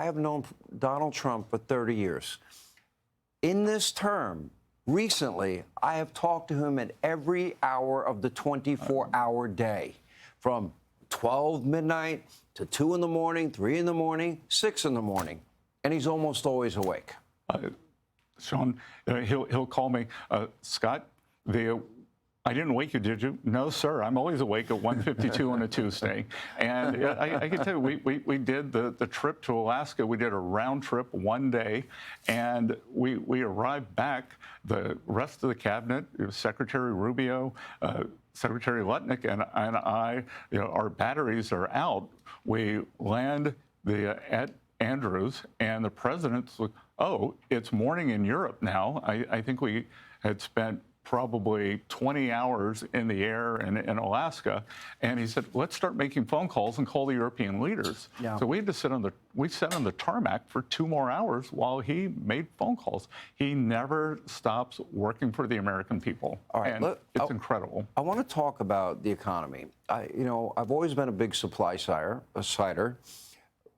I have known Donald Trump for 30 years. In this term, recently, I have talked to him at every hour of the 24-hour day, from 12 midnight to 2 in the morning, 3 in the morning, 6 in the morning, and he's almost always awake. Sean, he'll call me, Scott, I didn't wake you, did you? No, sir. I'm always awake at 1:52 on a Tuesday. And I can tell you, we did the trip to Alaska. We did a round trip one day, and we arrived back. The rest of the cabinet, Secretary Rubio, Secretary Lutnick, and I, our batteries are out. We land at Andrews, and the president's like, oh, it's morning in Europe now. I think we had spent probably 20 hours in the air in Alaska, and he said, let's start making phone calls and call the European leaders. Yeah. So we had to sat on the tarmac for 2 more hours while he made phone calls. He never stops working for the American people. All right, and it's incredible. I want to talk about the economy. I've always been a big supply sider.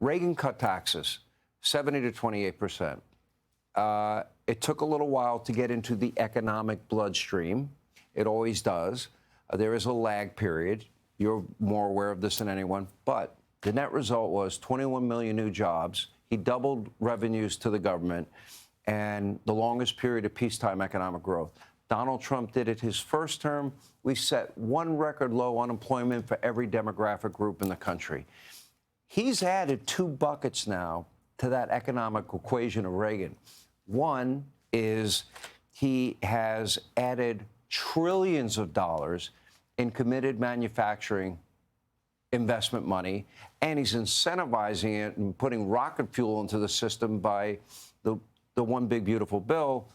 Reagan cut taxes, 70 to 28%. It took a little while to get into the economic bloodstream. It always does. There is a lag period. You're more aware of this than anyone. But the net result was 21 million new jobs. He doubled revenues to the government, and the longest period of peacetime economic growth. Donald Trump did it his first term. We set one record low unemployment for every demographic group in the country. He's added 2 buckets now to that economic equation of Reagan. One is he has added trillions of dollars in committed manufacturing investment money, and he's incentivizing it and putting rocket fuel into the system by the One Big Beautiful Bill,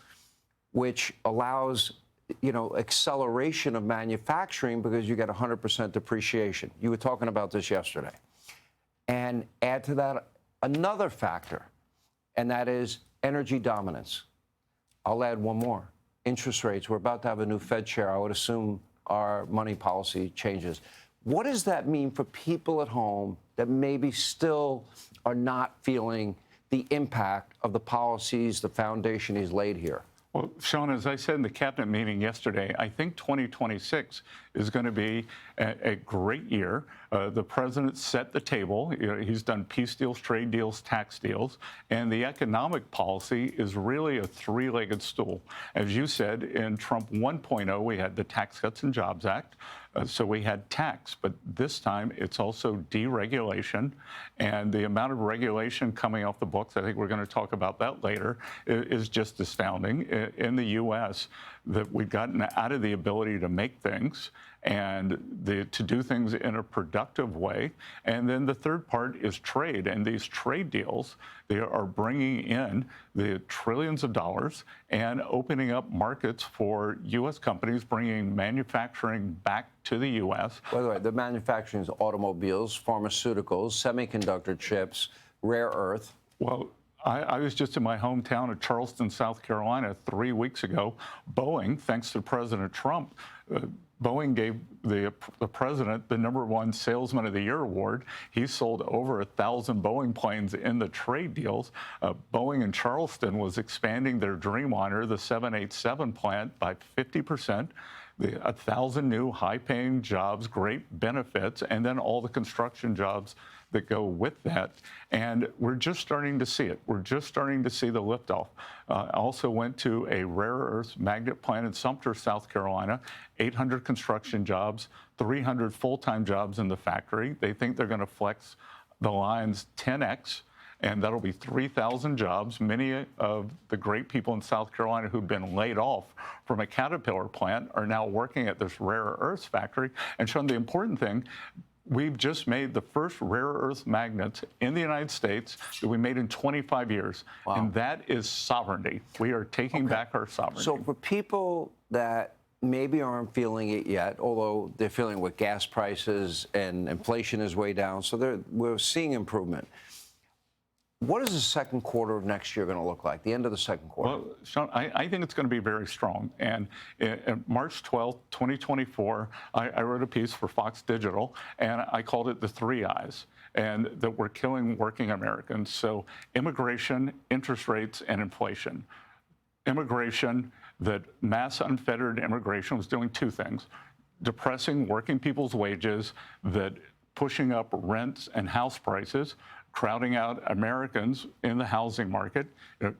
which allows, acceleration of manufacturing because you get 100% depreciation. You were talking about this yesterday. And add to that another factor, and that is energy dominance. I'll add one more. Interest rates. We're about to have a new Fed chair. I would assume our money policy changes. What does that mean for people at home that maybe still are not feeling the impact of the policies, the foundation he's laid here? Well, Sean, as I said in the cabinet meeting yesterday, I think 2026 is going to be a great year. The president set the table. He's done peace deals, trade deals, tax deals, and the economic policy is really a 3-legged stool. As you said, in Trump 1.0, we had the Tax Cuts and Jobs Act. So we had tax, but this time it's also deregulation, and the amount of regulation coming off the books, I think we're going to talk about that later, is just astounding. In the U.S., that we've gotten out of the ability to make things and to do things in a productive way. And then the third part is trade. And these trade deals, they are bringing in the trillions of dollars and opening up markets for U.S. companies, bringing manufacturing back to the U.S. By the way, the manufacturing is automobiles, pharmaceuticals, semiconductor chips, rare earth. Well, I was just in my hometown of Charleston, South Carolina 3 weeks ago. Boeing, thanks to President Trump, Boeing gave the president the #1 Salesman of the Year award. He sold over 1,000 Boeing planes in the trade deals. Boeing in Charleston was expanding their Dreamliner, the 787 plant, by 50%. 1,000 new high-paying jobs, great benefits, and then all the construction jobs that go with that. And we're just starting to see it. We're just starting to see the liftoff. I also went to a rare earth magnet plant in Sumter, South Carolina, 800 construction jobs, 300 full-time jobs in the factory. They think they're going to flex the lines 10x. And that'll be 3,000 jobs. Many of the great people in South Carolina who've been laid off from a Caterpillar plant are now working at this rare earths factory. And Sean, the important thing, we've just made the first rare earth magnets in the United States that we made in 25 years. Wow. And that is sovereignty. We are taking back our sovereignty. So for people that maybe aren't feeling it yet, although they're feeling with gas prices and inflation is way down, so we're seeing improvement. What is the second quarter of next year going to look like, the end of the second quarter? Well, Sean, I think it's going to be very strong. And March 12th, 2024, I wrote a piece for Fox Digital, and I called it the 3 Eyes. and that we're killing working Americans. So immigration, interest rates, and inflation. Immigration, that mass unfettered immigration was doing two things: depressing working people's wages, that pushing up rents and house prices, crowding out Americans in the housing market.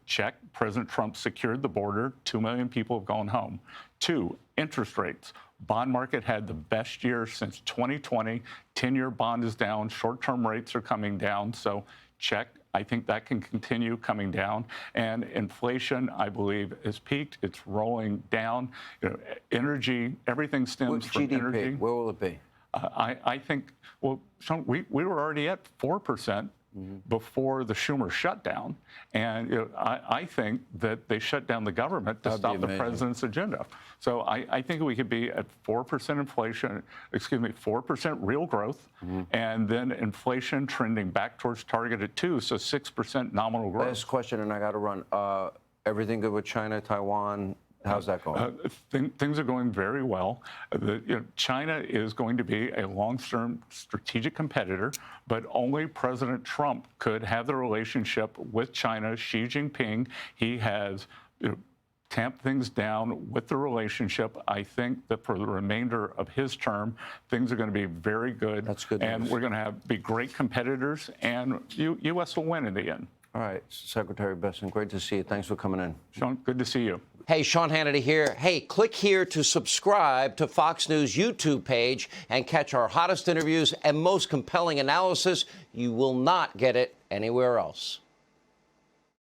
Check, President Trump secured the border, 2 million people have gone home. Two, interest rates. Bond market had the best year since 2020. 10-year bond is down, short-term rates are coming down, so check. I think that can continue coming down. And inflation, I believe, has peaked. It's rolling down. Energy, everything stems from GDP, energy. where will it be? I think, well, Sean, we were already at 4% before the Schumer shutdown. And I think that they shut down the government to stop the president's agenda. So I think we could be at 4% inflation, 4% real growth, and then inflation trending back towards target at 2%, so 6% nominal growth. Last question, and I got to run. Everything good with China, Taiwan? How's that going? Things are going very well. China is going to be a long-term strategic competitor, but only President Trump could have the relationship with China. Xi Jinping, he has tamped things down with the relationship. I think that for the remainder of his term, things are going to be very good. That's good and news. we're going to be great competitors, and U.S. will win in the end. All right, Secretary Bessent, great to see you. Thanks for coming in. Sean, good to see you. Hey, Sean Hannity here. Hey, click here to subscribe to Fox News YouTube page and catch our hottest interviews and most compelling analysis. You will not get it anywhere else.